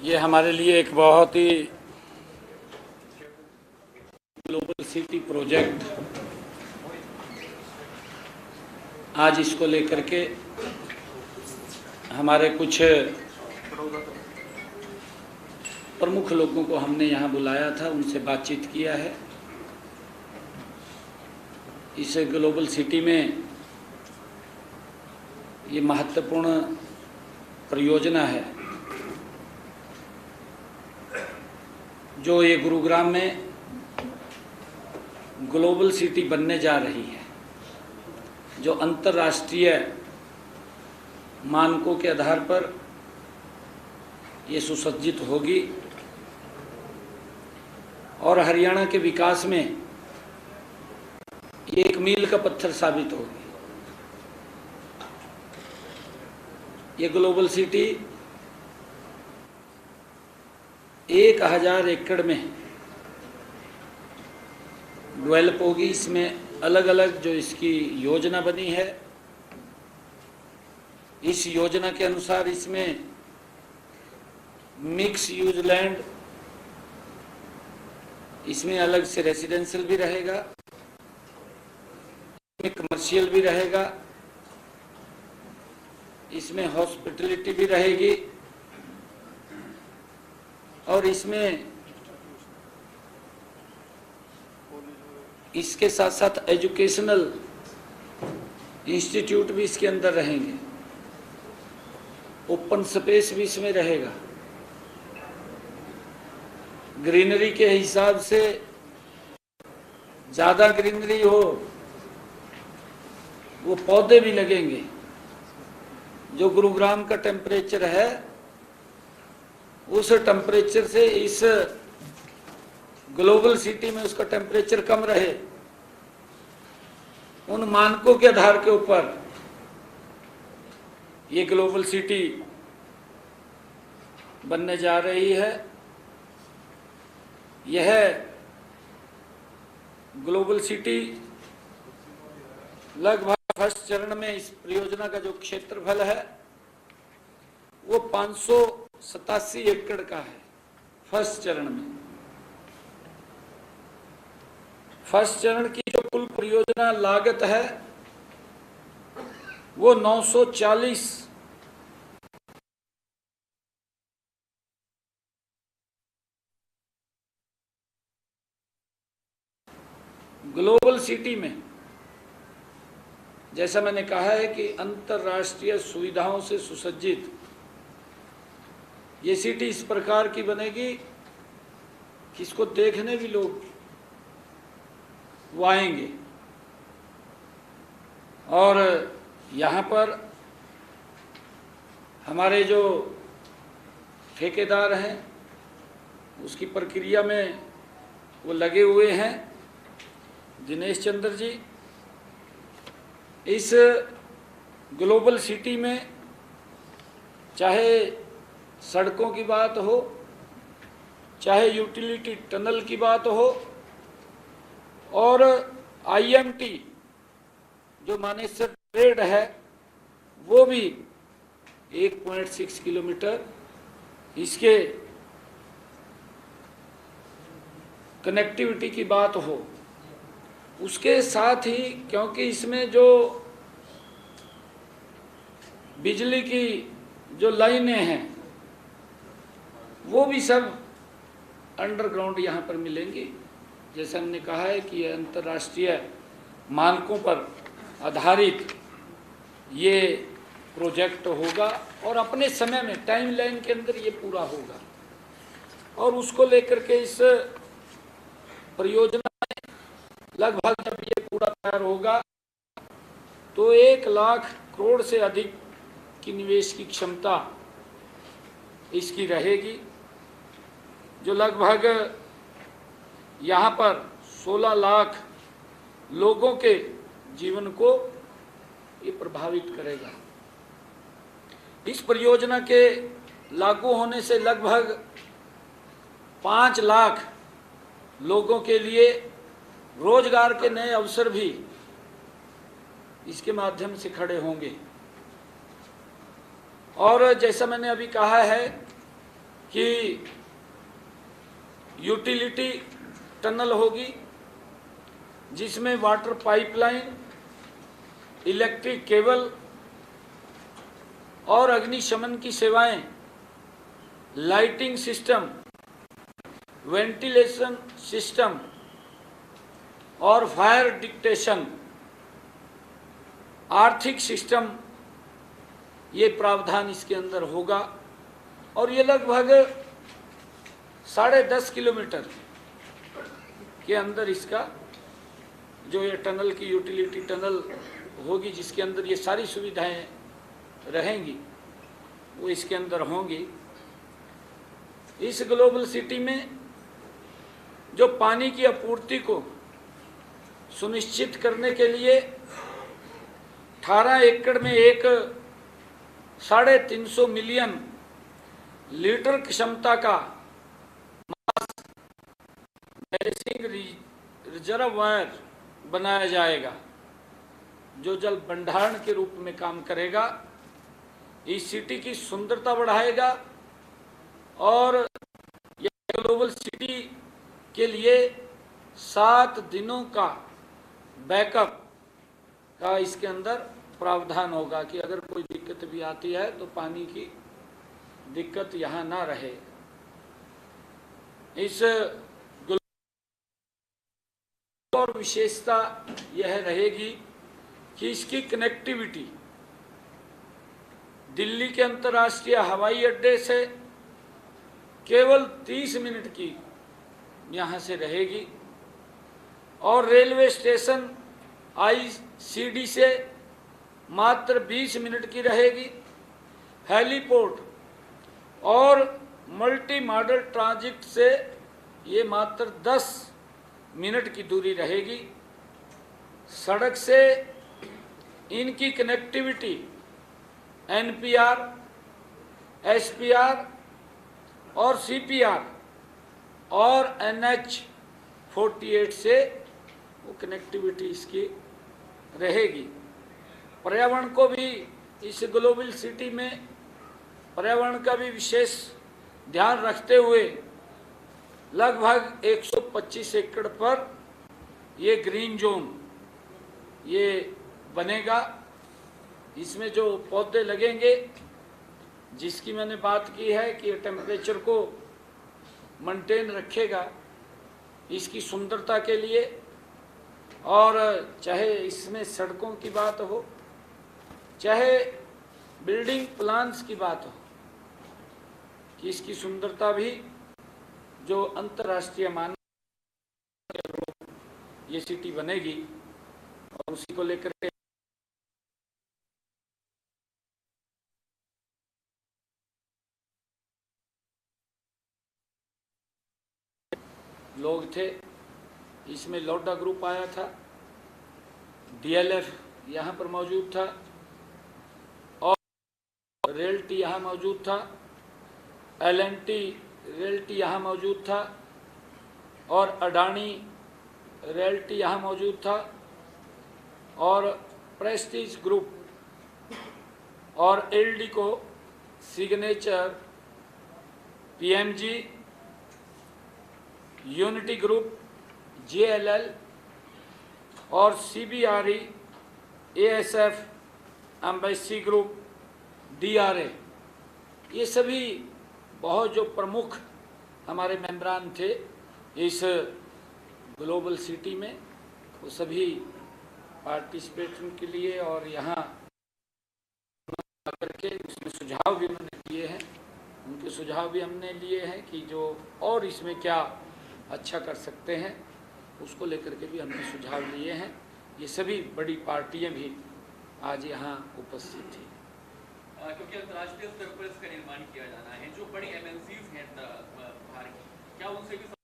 ये हमारे लिए एक बहुत ही ग्लोबल सिटी प्रोजेक्ट, आज इसको लेकर के हमारे कुछ प्रमुख लोगों को हमने यहाँ बुलाया था, उनसे बातचीत किया है। इस ग्लोबल सिटी में ये महत्वपूर्ण परियोजना है जो ये गुरुग्राम में ग्लोबल सिटी बनने जा रही है, जो अंतर्राष्ट्रीय मानकों के आधार पर ये सुसज्जित होगी और हरियाणा के विकास में ये एक मील का पत्थर साबित होगी। ये ग्लोबल सिटी 1000 एकड़ में डेवलप होगी। इसमें अलग अलग जो इसकी योजना बनी है, इस योजना के अनुसार इसमें मिक्स यूज लैंड, इसमें अलग से रेसिडेंशियल भी रहेगा, इसमें कमर्शियल भी रहेगा, इसमें हॉस्पिटलिटी भी रहेगी और इसमें इसके साथ साथ एजुकेशनल इंस्टीट्यूट भी इसके अंदर रहेंगे, ओपन स्पेस भी इसमें रहेगा। ग्रीनरी के हिसाब से ज़्यादा ग्रीनरी हो वो पौधे भी लगेंगे। जो गुरुग्राम का टेम्परेचर है उस टेम्परेचर से इस ग्लोबल सिटी में उसका टेम्परेचर कम रहे, उन मानकों के आधार के ऊपर ये ग्लोबल सिटी बनने जा रही है। यह ग्लोबल सिटी लगभग फर्स्ट चरण में इस परियोजना का जो क्षेत्रफल है वो 587 एकड़ का है। फर्स्ट चरण में, फर्स्ट चरण की जो कुल परियोजना लागत है वो 940 ग्लोबल सिटी में, जैसा मैंने कहा है कि अंतर्राष्ट्रीय सुविधाओं से सुसज्जित ये सिटी इस प्रकार की बनेगी कि इसको देखने भी लोग वो आएंगे। और यहाँ पर हमारे जो ठेकेदार हैं उसकी प्रक्रिया में वो लगे हुए हैं, दिनेश चंद्र जी। इस ग्लोबल सिटी में चाहे सड़कों की बात हो, चाहे यूटिलिटी टनल की बात हो, और IMT जो मानेसर ट्रेड है वो भी 1.6 किलोमीटर इसके कनेक्टिविटी की बात हो, उसके साथ ही क्योंकि इसमें जो बिजली की जो लाइनें हैं वो भी सब अंडरग्राउंड यहाँ पर मिलेंगी। जैसे हमने कहा है कि ये अंतर्राष्ट्रीय मानकों पर आधारित ये प्रोजेक्ट होगा और अपने समय में टाइमलाइन के अंदर ये पूरा होगा। और उसको लेकर के इस परियोजना में लगभग जब ये पूरा तैयार होगा तो 1 लाख करोड़ से अधिक की निवेश की क्षमता इसकी रहेगी, जो लगभग यहाँ पर 16 लाख लोगों के जीवन को ये प्रभावित करेगा। इस परियोजना के लागू होने से लगभग 5 लाख लोगों के लिए रोजगार के नए अवसर भी इसके माध्यम से खड़े होंगे। और जैसा मैंने अभी कहा है कि यूटिलिटी टनल होगी, जिसमें वाटर पाइपलाइन, इलेक्ट्रिक केबल और अग्निशमन की सेवाएं, लाइटिंग सिस्टम, वेंटिलेशन सिस्टम और फायर डिटेक्शन, आर्थिक सिस्टम, ये प्रावधान इसके अंदर होगा। और ये लगभग 10.5 किलोमीटर के अंदर इसका जो ये टनल की यूटिलिटी टनल होगी, जिसके अंदर ये सारी सुविधाएं रहेंगी, वो इसके अंदर होंगी। इस ग्लोबल सिटी में जो पानी की आपूर्ति को सुनिश्चित करने के लिए 18 एकड़ में एक 350 मिलियन लीटर क्षमता का बैरिंग रिजर्वायर बनाया जाएगा, जो जल भंडारण के रूप में काम करेगा, इस सिटी की सुंदरता बढ़ाएगा और यह ग्लोबल सिटी के लिए 7 दिनों का बैकअप का इसके अंदर प्रावधान होगा कि अगर कोई दिक्कत भी आती है तो पानी की दिक्कत यहाँ ना रहे। इस और विशेषता यह रहेगी कि इसकी कनेक्टिविटी दिल्ली के अंतर्राष्ट्रीय हवाई अड्डे से केवल 30 मिनट की यहाँ से रहेगी और रेलवे स्टेशन ICD से मात्र 20 मिनट की रहेगी। हेलीपोर्ट और मल्टी मॉडल ट्रांजिट से ये मात्र 10 मिनट की दूरी रहेगी। सड़क से इनकी कनेक्टिविटी NPR, SPR और CPR और NH48 से वो कनेक्टिविटी इसकी रहेगी। पर्यावरण को भी इस ग्लोबल सिटी में पर्यावरण का भी विशेष ध्यान रखते हुए लगभग 125 एकड़ पर ये ग्रीन जोन ये बनेगा। इसमें जो पौधे लगेंगे, जिसकी मैंने बात की है कि टेम्परेचर को मेंटेन रखेगा इसकी सुंदरता के लिए, और चाहे इसमें सड़कों की बात हो, चाहे बिल्डिंग प्लान्स की बात हो, कि इसकी सुंदरता भी जो अंतर्राष्ट्रीय मानक ये सिटी बनेगी और उसी को लेकर के लोग थे। इसमें लोडा ग्रुप आया था, DLF यहाँ पर मौजूद था और रेलटी यहाँ मौजूद था, L&T रेलटी यहाँ मौजूद था और अडानी रेलटी यहाँ मौजूद था और प्रेस्टीज ग्रुप और Eldeco, signature, PMG, unity group, JLL और CBRE, ASF, embassy group, DRA, ये सभी बहुत जो प्रमुख हमारे मेंबरान थे इस ग्लोबल सिटी में, वो सभी पार्टिसिपेशन के लिए और यहाँ आकर के उसमें सुझाव भी उन्होंने दिए हैं। उनके सुझाव भी हमने लिए हैं कि जो और इसमें क्या अच्छा कर सकते हैं, उसको लेकर के भी हमने सुझाव लिए हैं। ये सभी बड़ी पार्टियां भी आज यहाँ उपस्थित थी। क्योंकि अंतर्राष्ट्रीय स्तर पर इसका निर्माण किया जाना है, जो बड़ी MNCs हैं बाहर की, क्या उनसे भी